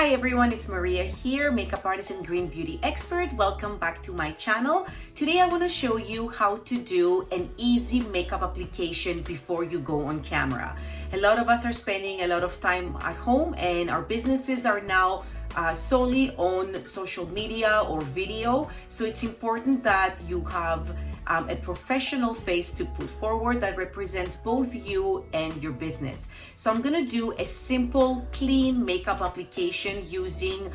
Hi everyone, it's Maria here, makeup artist and green beauty expert. Welcome back to my channel. Today I want to show you how to do an easy makeup application before you go on camera. A lot of us are spending a lot of time at home and our businesses are now solely on social media or video. So it's important that you have a professional face to put forward that represents both you and your business. So I'm gonna do a simple, clean makeup application using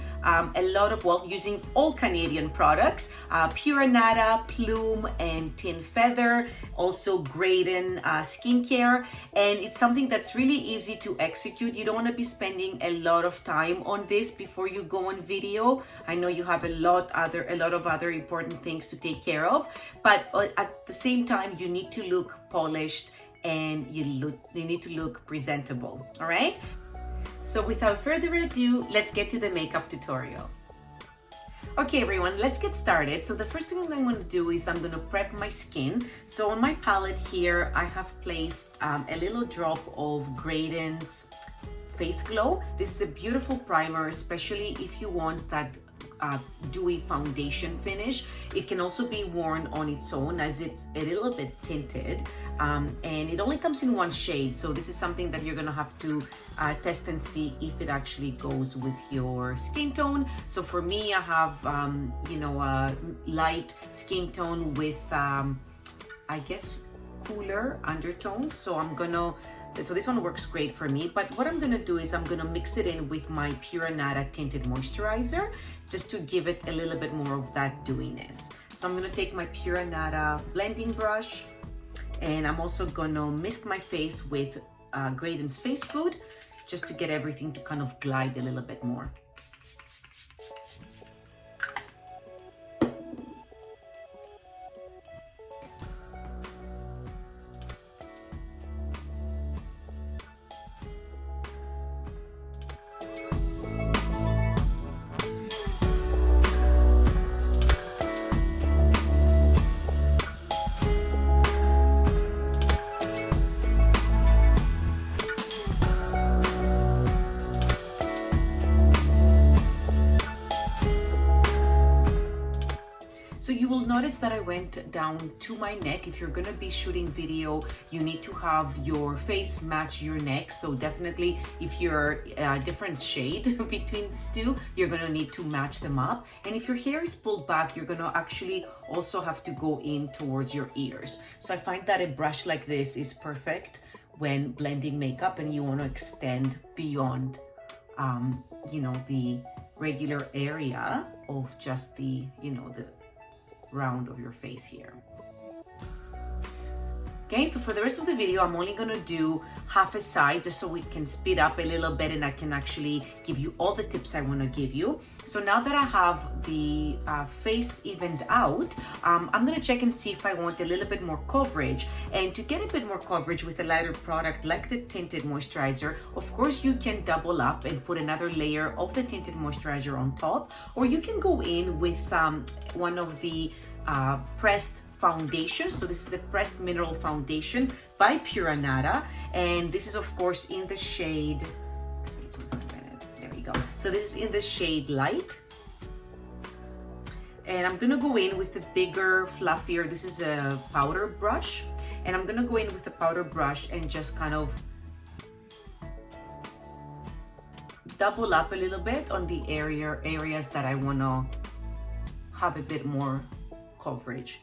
using all Canadian products, Pure Anada, Plume, and Tin Feather, also Graydon Skincare, and it's something that's really easy to execute. You don't want to be spending a lot of time on this before you go on video. I know you have a lot of other important things to take care of, but at the same time you need to look polished and you need to look presentable. All right, so without further ado, let's get to the makeup tutorial. Okay everyone, let's get started. So the first thing I'm going to do is I'm going to prep my skin. So on my palette here I have placed a little drop of Graydon's Face Glow. This is a beautiful primer, especially if you want that dewy foundation finish. It can also be worn on its own as it's a little bit tinted, and it only comes in one shade, so this is something that you're gonna have to test and see if it actually goes with your skin tone. So for me, I have a light skin tone with I guess cooler undertones, so this one works great for me. But what I'm gonna do is I'm gonna mix it in with my Pure Anada Tinted Moisturizer just to give it a little bit more of that dewiness. So I'm gonna take my Pure Anada blending brush, and I'm also gonna mist my face with Graydon's Face Food just to get everything to kind of glide a little bit more. So you will notice that I went down to my neck. If you're gonna be shooting video, you need to have your face match your neck. So definitely if you're a different shade between these two, you're gonna need to match them up. And if your hair is pulled back, you're gonna actually also have to go in towards your ears. So I find that a brush like this is perfect when blending makeup and you wanna extend beyond the regular area of just the round of your face here. Okay, so for the rest of the video, I'm only gonna do half a side just so we can speed up a little bit and I can actually give you all the tips I wanna give you. So now that I have the face evened out, I'm gonna check and see if I want a little bit more coverage. And to get a bit more coverage with a lighter product like the Tinted Moisturizer, of course you can double up and put another layer of the Tinted Moisturizer on top, or you can go in with one of the pressed foundation. So this is the pressed mineral foundation by Pure Anada, and this is of course in the shade, there we go. So this is in the shade Light, and I'm gonna go in with the bigger, fluffier, this is a powder brush, and I'm gonna go in with the powder brush and just kind of double up a little bit on the areas that I wanna have a bit more coverage.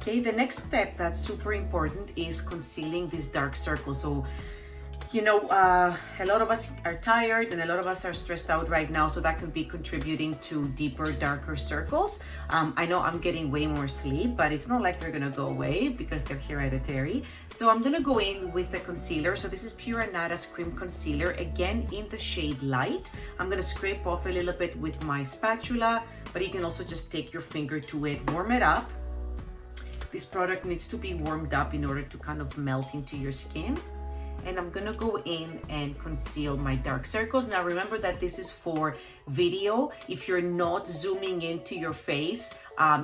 Okay, the next step that's super important is concealing these dark circles. So a lot of us are tired and a lot of us are stressed out right now, so that could be contributing to deeper, darker circles. I know I'm getting way more sleep, but it's not like they're gonna go away because they're hereditary. So I'm gonna go in with a concealer. So this is Pure Anada's Cream Concealer, again in the shade Light. I'm gonna scrape off a little bit with my spatula, but you can also just take your finger to it, warm it up. This product needs to be warmed up in order to kind of melt into your skin. and I'm gonna go in and conceal my dark circles. Now remember that this is for video. If you're not zooming into your face,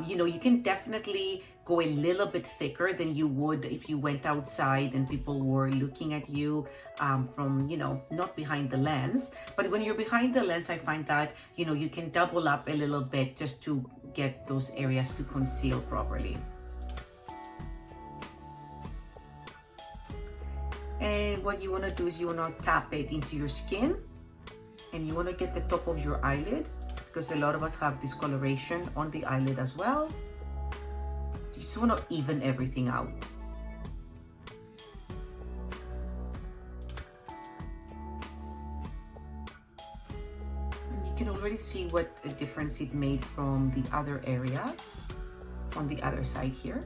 you know, you can definitely go a little bit thicker than you would if you went outside and people were looking at you from, you know, not behind the lens. But when you're behind the lens, I find that, you know, you can double up a little bit just to get those areas to conceal properly. And what you want to do is you want to tap it into your skin, and you want to get the top of your eyelid, because a lot of us have discoloration on the eyelid as well. You just want to even everything out. And you can already see what a difference it made from the other area on the other side here.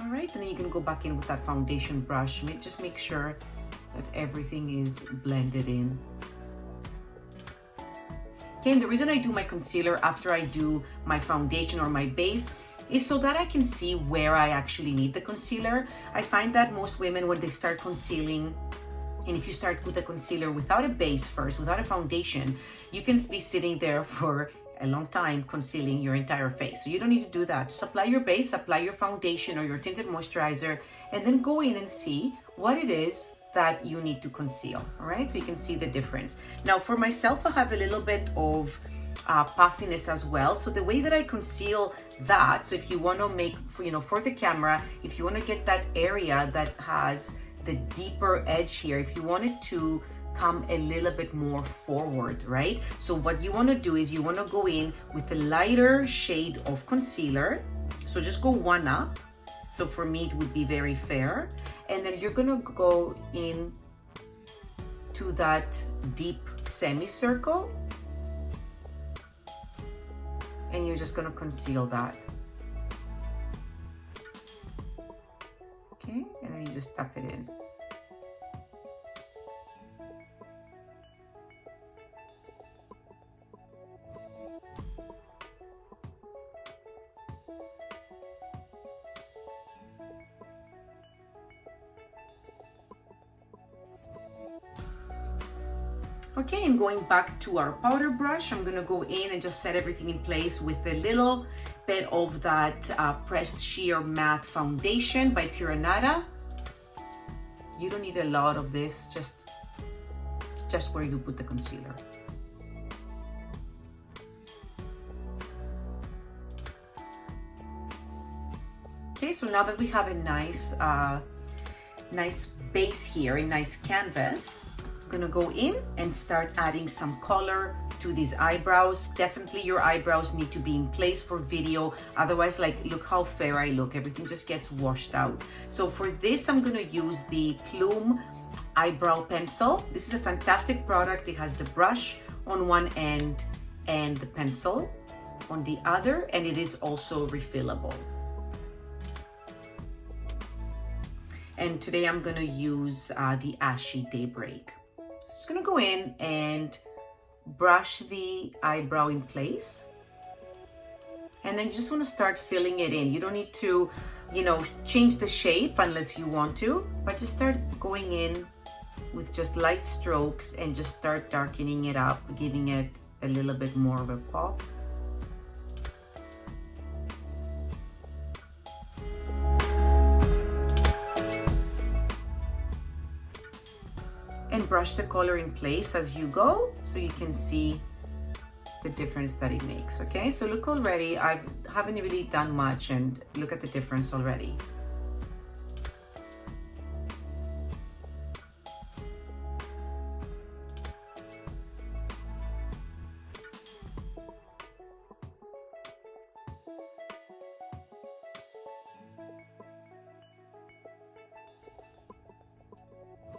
All right, and then you can go back in with that foundation brush. Just make sure that everything is blended in. Okay, and the reason I do my concealer after I do my foundation or my base is so that I can see where I actually need the concealer. I find that most women, when they start concealing, and if you start with a concealer without a base first, without a foundation, you can be sitting there for a long time concealing your entire face. So you don't need to do that. Just apply your base, apply your foundation or your tinted moisturizer, and then go in and see what it is that you need to conceal. All right, so you can see the difference. Now for myself, I have a little bit of puffiness as well. So the way that I conceal that, so if you want to make, you know, for the camera, if you want to get that area that has the deeper edge here, if you want it to come a little bit more forward, right? So what you want to do is you want to go in with a lighter shade of concealer. So just go one up. So for me, it would be very fair. And then you're going to go in to that deep semicircle. And you're just going to conceal that. Okay, and then you just tap it in. Okay, and going back to our powder brush, I'm gonna go in and just set everything in place with a little bit of that Pressed Sheer Matte Foundation by Pure Anada. You don't need a lot of this, just where you put the concealer. Okay, so now that we have a nice base here, a nice canvas, I'm gonna go in and start adding some color to these eyebrows. Definitely your eyebrows need to be in place for video, otherwise, like, look how fair I look, everything just gets washed out. So for this, I'm gonna use the Plume eyebrow pencil. This is a fantastic product. It has the brush on one end and the pencil on the other, and it is also refillable. And today I'm gonna use the Ashy Daybreak. Just gonna go in and brush the eyebrow in place. And then you just wanna start filling it in. You don't need to, you know, change the shape unless you want to, but just start going in with just light strokes and just start darkening it up, giving it a little bit more of a pop. And brush the color in place as you go so you can see the difference that it makes. Okay, so look already, I haven't really done much, and look at the difference already.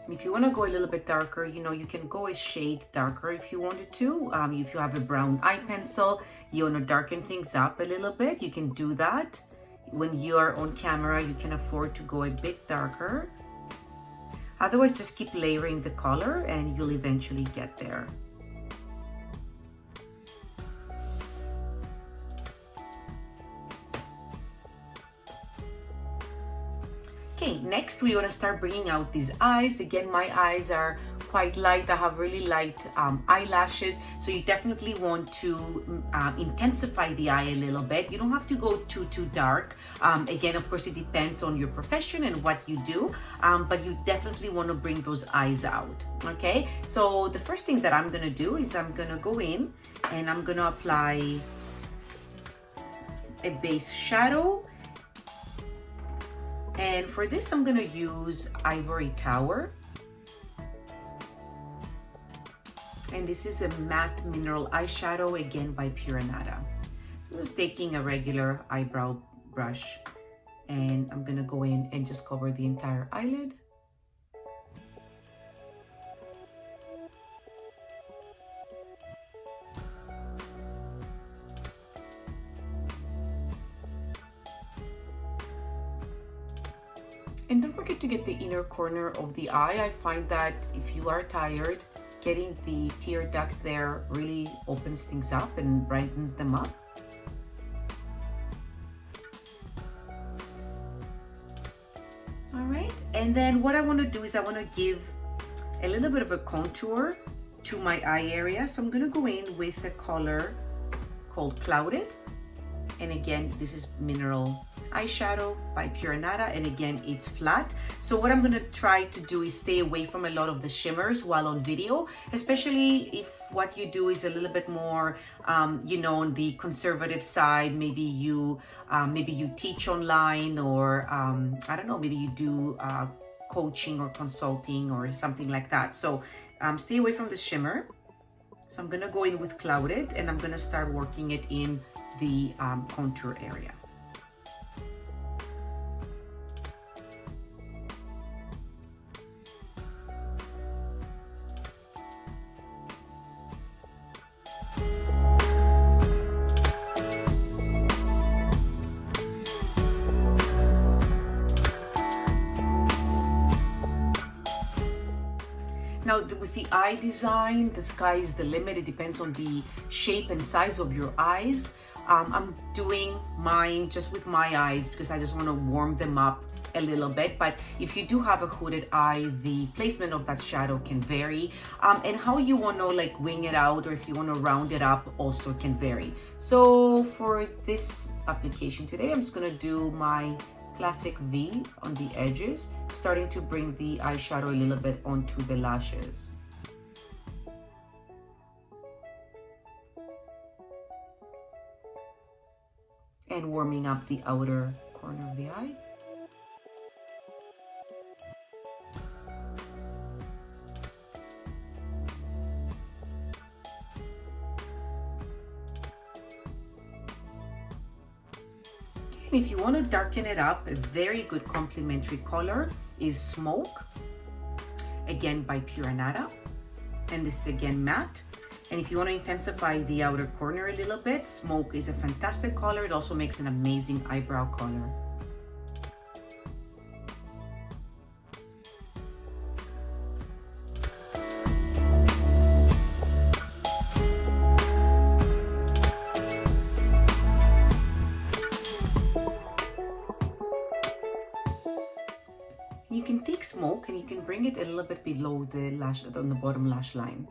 If you want to go a little bit darker, you know, you can go a shade darker if you wanted to. If you have a brown eye pencil, you want to darken things up a little bit, you can do that. When you are on camera, you can afford to go a bit darker. Otherwise, just keep layering the color and you'll eventually get there. Okay, next next, we want to start bringing out these eyes. Again, my eyes are quite light. I have really light eyelashes, so you definitely want to intensify the eye a little bit. You don't have to go too dark. Again, of course, it depends on your profession and what you do, but you definitely want to bring those eyes out. Okay, so the first thing that I'm gonna do is I'm gonna go in and I'm gonna apply a base shadow. And for this, I'm gonna use Ivory Tower. And this is a matte mineral eyeshadow, again by Pure Anada. So I'm just taking a regular eyebrow brush and I'm gonna go in and just cover the entire eyelid. And don't forget to get the inner corner of the eye. I find that if you are tired, getting the tear duct there really opens things up and brightens them up. All right, and then what I want to do is I want to give a little bit of a contour to my eye area. So I'm going to go in with a color called Clouded. And again, this is mineral eyeshadow by Pure Anada, and again, it's flat. So what I'm gonna try to do is stay away from a lot of the shimmers while on video, especially if what you do is a little bit more, you know, on the conservative side. Maybe you teach online, or I don't know, maybe you do coaching or consulting or something like that. So stay away from the shimmer. So I'm gonna go in with Clouded, and I'm gonna start working it in the contour area. Now with the eye design, the sky is the limit. It depends on the shape and size of your eyes. I'm doing mine just with my eyes because I just want to warm them up a little bit. But if you do have a hooded eye, the placement of that shadow can vary. And how you want to like wing it out, or if you want to round it up, also can vary. So for this application today, I'm just going to do my classic V on the edges, starting to bring the eyeshadow a little bit onto the lashes. And warming up the outer corner of the eye. And if you want to darken it up, a very good complementary color is Smoke, again by Pure Anada, and this is again matte. And if you want to intensify the outer corner a little bit, Smoke is a fantastic color. It also makes an amazing eyebrow color. You can take Smoke and you can bring it a little bit below the lash, on the bottom lash line.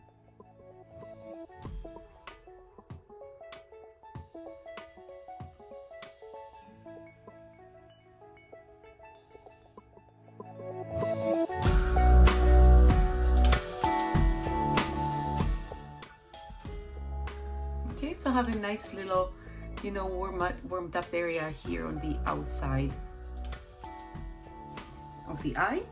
Okay, so I have a nice little, you know, warmed up area here on the outside of the eye.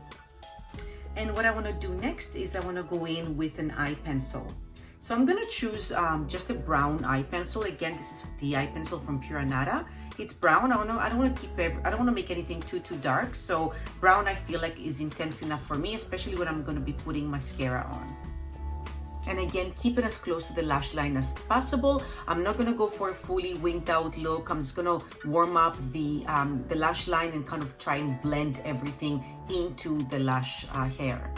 And what I want to do next is I want to go in with an eye pencil. So I'm going to choose just a brown eye pencil. Again, this is the eye pencil from Pure Anada. It's brown. I don't want to make anything too dark. So brown I feel like is intense enough for me, especially when I'm going to be putting mascara on. And again, keep it as close to the lash line as possible. I'm not gonna go for a fully winged out look. I'm just gonna warm up the lash line and kind of try and blend everything into the lash hair.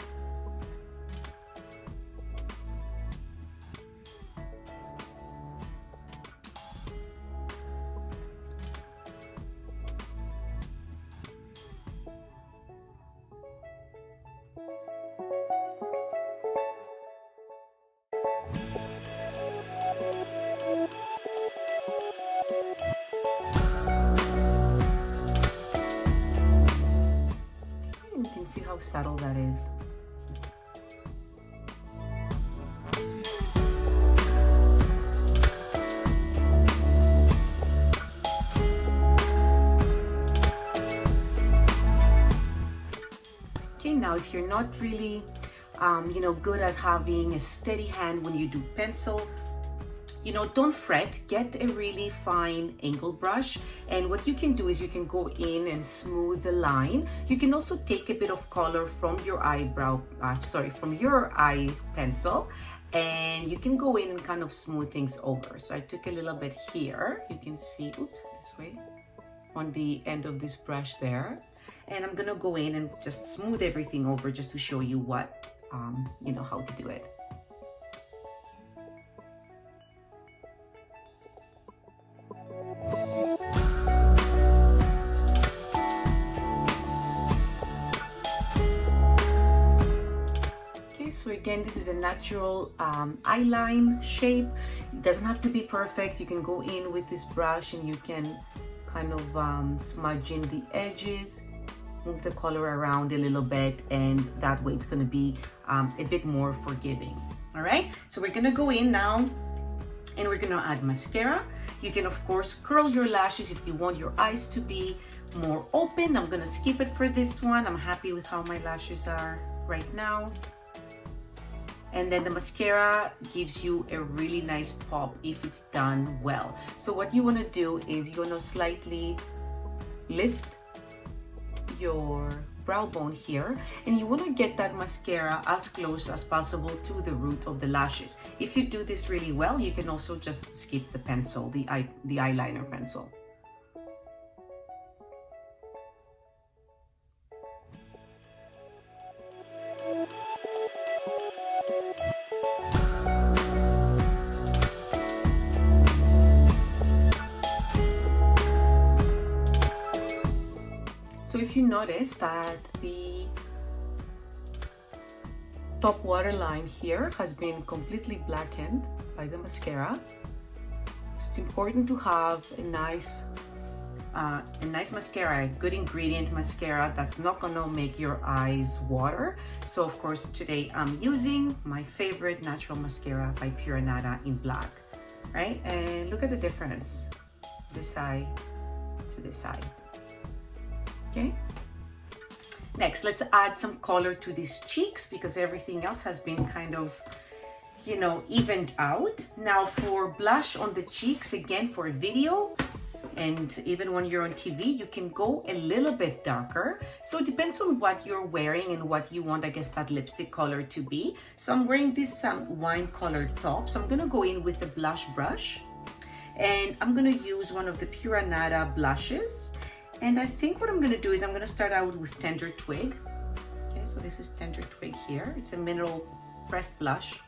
You can see how subtle that is. Okay, now if you're not really good at having a steady hand when you do pencil, don't fret, get a really fine angle brush, and what you can do is you can go in and smooth the line. You can also take a bit of color from your from your eye pencil, and you can go in and kind of smooth things over. So I took a little bit here, you can see, this way, on the end of this brush there, and I'm gonna go in and just smooth everything over just to show you what, how to do it. So again, this is a natural eyeline shape. It doesn't have to be perfect. You can go in with this brush and you can kind of smudge in the edges, move the color around a little bit, and that way it's going to be a bit more forgiving. All right, so we're going to go in now and we're going to add mascara. You can of course curl your lashes if you want your eyes to be more open. I'm going to skip it for this one. I'm happy with how my lashes are right now. And then the mascara gives you a really nice pop if it's done well. So what you want to do is you want to slightly lift your brow bone here, and you want to get that mascara as close as possible to the root of the lashes. If you do this really well, you can also just skip the pencil, the eyeliner pencil. So if you notice that the top waterline here has been completely blackened by the mascara, it's important to have a nice mascara, a good ingredient mascara that's not gonna make your eyes water. So of course today I'm using my favorite natural mascara by Anada in black, right? And look at the difference, this eye to this eye. Okay. Next, let's add some color to these cheeks because everything else has been kind of, evened out. Now for blush on the cheeks, again for a video, and even when you're on TV, you can go a little bit darker. So it depends on what you're wearing and what you want, I guess, that lipstick color to be. So I'm wearing this wine colored top. So I'm gonna go in with the blush brush, and I'm gonna use one of the Anada blushes. And I think what I'm going to do is I'm going to start out with Tender Twig. Okay, so this is Tender Twig here. It's a mineral pressed blush.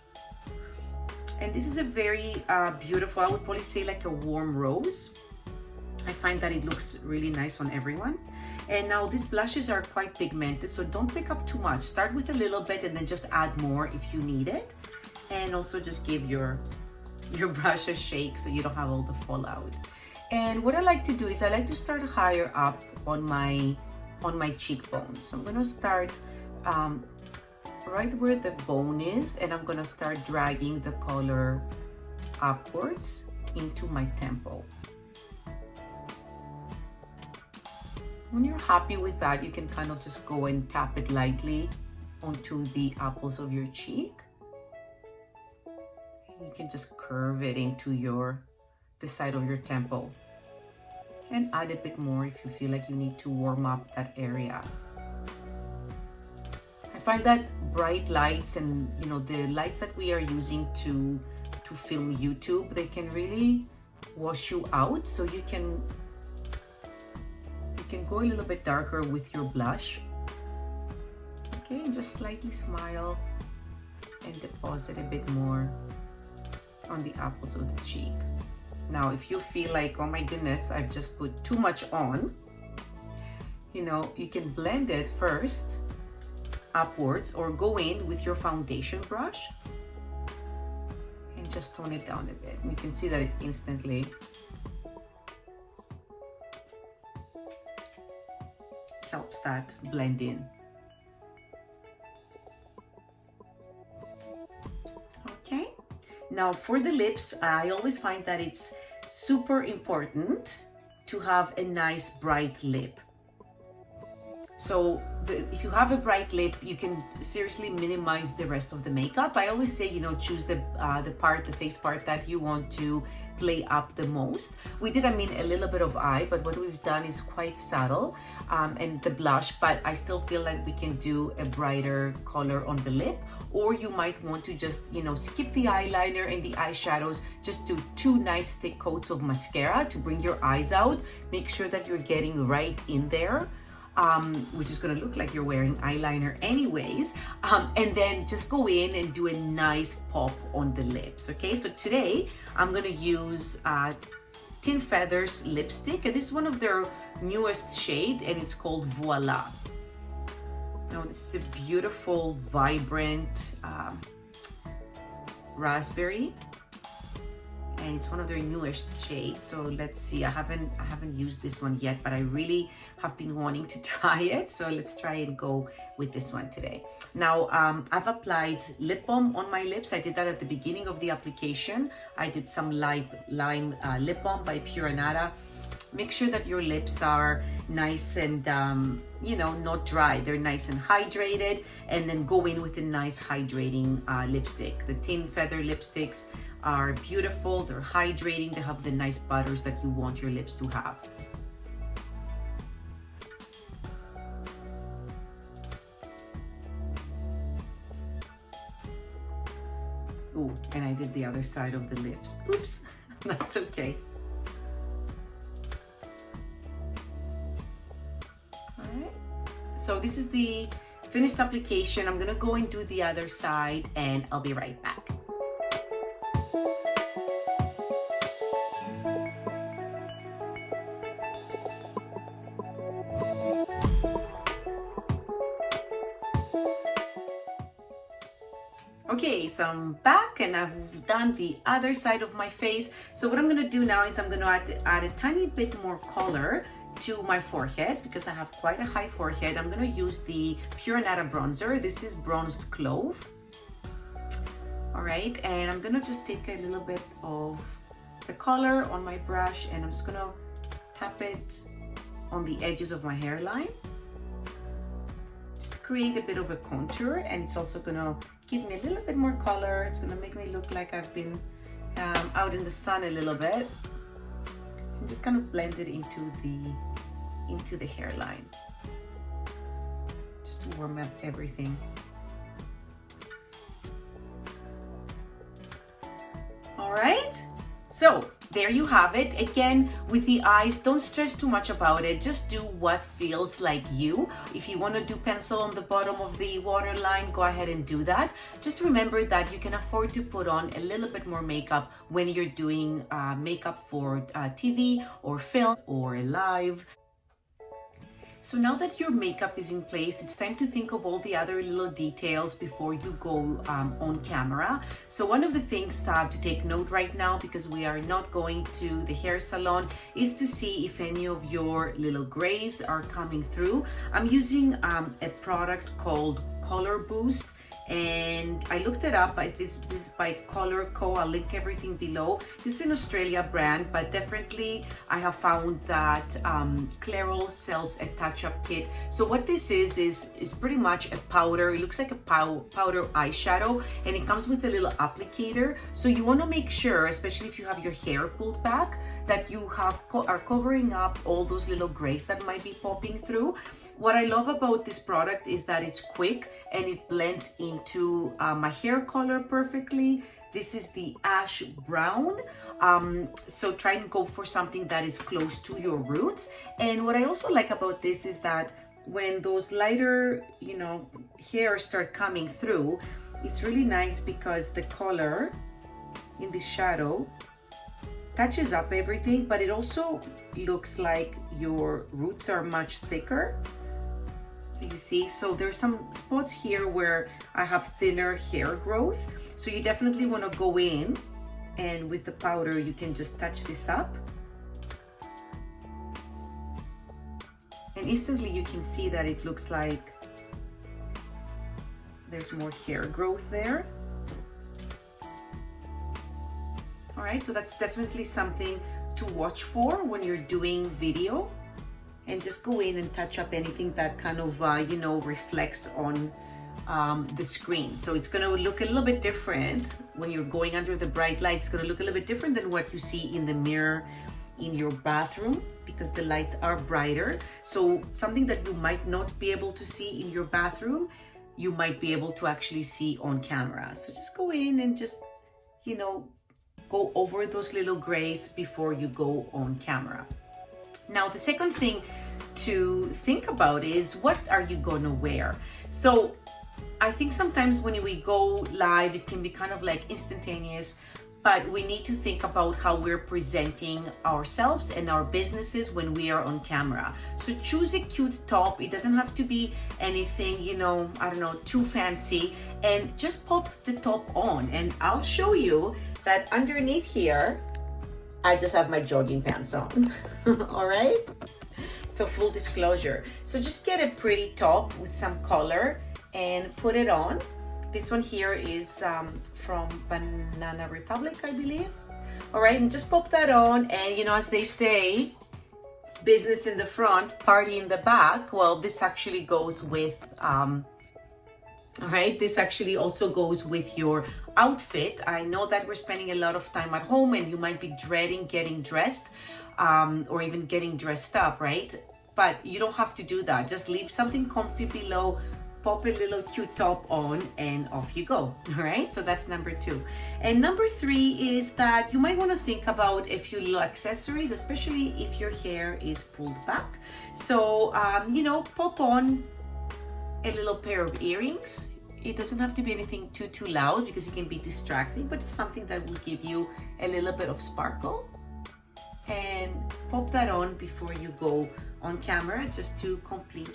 And this is a very beautiful, I would probably say like a warm rose. I find that it looks really nice on everyone. And now these blushes are quite pigmented, so don't pick up too much. Start with a little bit and then just add more if you need it. And also just give your brush a shake so you don't have all the fallout. And what I like to do is I like to start higher up on my cheekbone. So I'm gonna start right where the bone is, and I'm gonna start dragging the color upwards into my temple. When you're happy with that, you can kind of just go and tap it lightly onto the apples of your cheek. And you can just curve it into the side of your temple, and add a bit more if you feel like you need to warm up that area. I find that bright lights and the lights that we are using to film YouTube, they can really wash you out. So you can go a little bit darker with your blush. Okay, and just slightly smile and deposit a bit more on the apples of the cheek. Now, if you feel like, oh my goodness, I've just put too much on, you can blend it first upwards or go in with your foundation brush and just tone it down a bit. You can see that it instantly helps that blend in. Now for the lips, I always find that it's super important to have a nice bright lip. So if you have a bright lip, you can seriously minimize the rest of the makeup. I always say, you know, choose the face part that you want to play up the most. We did, I mean, a little bit of eye, but what we've done is quite subtle, and the blush, but I still feel like we can do a brighter color on the lip. Or you might want to just, you know, skip the eyeliner and the eyeshadows, just do 2 nice thick coats of mascara to bring your eyes out. Make sure that you're getting right in there. Which is going to look like you're wearing eyeliner anyways, and then just go in and do a nice pop on the lips. Okay, so today I'm going to use Tin Feathers lipstick, and this is one of their newest shade, and it's called Voila. Now this is a beautiful, vibrant raspberry, and it's one of their newest shades. So let's see, I haven't used this one yet, but I really have been wanting to try it, so let's try and go with this one today. Now I've applied lip balm on my lips. I did that at the beginning of the application. I did some lime lip balm by Pure Anada. Make sure that your lips are nice and you know, not dry. They're nice and hydrated, and then go in with a nice hydrating lipstick. The Tin Feather lipsticks are beautiful. They're hydrating. They have the nice butters that you want your lips to have. Ooh, and I did the other side of the lips. Oops, that's okay. Alright, so this is the finished application. I'm gonna go and do the other side, and I'll be right back. Okay, so I'm back and I've done the other side of my face. So what I'm gonna do now is I'm gonna add a tiny bit more color to my forehead, because I have quite a high forehead. I'm gonna use the Pure Anada bronzer. This is Bronzed Clove. All right, and I'm gonna just take a little bit of the color on my brush, and I'm just gonna tap it on the edges of my hairline. Just create a bit of a contour, and it's also gonna give me a little bit more color. It's gonna make me look like I've been out in the sun a little bit. And just kind of blend it into the hairline, just to warm up everything. All right, so there you have it. Again, with the eyes, don't stress too much about it. Just do what feels like you. If you want to do pencil on the bottom of the waterline, go ahead and do that. Just remember that you can afford to put on a little bit more makeup when you're doing makeup for TV or film or live. So now that your makeup is in place, it's time to think of all the other little details before you go on camera. So one of the things to take note right now, because we are not going to the hair salon, is to see if any of your little grays are coming through. I'm using a product called Color Boost, and I looked it up. This is by Color Co. I'll link everything below. This is an Australia brand, but definitely I have found that Clairol sells a touch-up kit. So what this is pretty much a powder. It looks like a powder eyeshadow, and it comes with a little applicator. So you want to make sure, especially if you have your hair pulled back, that you are covering up all those little grays that might be popping through. What I love about this product is that it's quick and it blends into my hair color perfectly. This is the ash brown. So try and go for something that is close to your roots. And what I also like about this is that when those lighter, hairs start coming through, it's really nice because the color in the shadow touches up everything, but it also looks like your roots are much thicker. So you see, so there's some spots here where I have thinner hair growth. So you definitely want to go in, and with the powder, you can just touch this up. And instantly you can see that it looks like there's more hair growth there. All right, so that's definitely something to watch for when you're doing video. And just go in and touch up anything that kind of, you know, reflects on the screen. So it's gonna look a little bit different when you're going under the bright light. It's gonna look a little bit different than what you see in the mirror in your bathroom, because the lights are brighter. So something that you might not be able to see in your bathroom, you might be able to actually see on camera. So just go in and just, you know, go over those little grays before you go on camera. Now, the second thing to think about is, what are you gonna wear? So I think sometimes when we go live, it can be kind of like instantaneous, but we need to think about how we're presenting ourselves and our businesses when we are on camera. So choose a cute top. It doesn't have to be anything, you know, I don't know, too fancy, and just pop the top on. And I'll show you that underneath here, I just have my jogging pants on. All right, so full disclosure. So just get a pretty top with some color and put it on. This one here is from Banana Republic, I believe. All right, and just pop that on, and you know, as they say, business in the front, party in the back. Well, this actually goes with all right, this actually also goes with your outfit. I know that we're spending a lot of time at home and you might be dreading getting dressed or even getting dressed up, right? But you don't have to do that. Just leave something comfy below, pop a little cute top on, and off you go. All right, so that's number 2. And number 3 is that you might want to think about a few little accessories, especially if your hair is pulled back. So, you know, pop on a little pair of earrings. It doesn't have to be anything too loud, because it can be distracting, but just something that will give you a little bit of sparkle. And pop that on before you go on camera, just to complete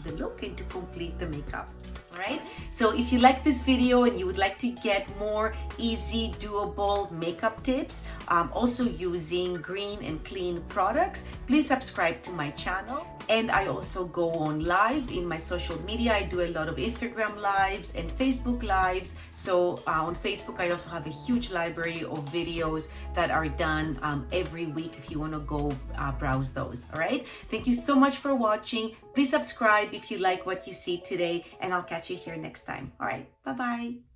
the look and to complete the makeup. Right? So if you like this video and you would like to get more easy, doable makeup tips, also using green and clean products, please subscribe to my channel. And I also go on live in my social media. I do a lot of Instagram lives and Facebook lives. So on Facebook, I also have a huge library of videos that are done every week if you want to go browse those. All right. Thank you so much for watching. Please subscribe if you like what you see today, and I'll catch you here next time. All right. Bye-bye.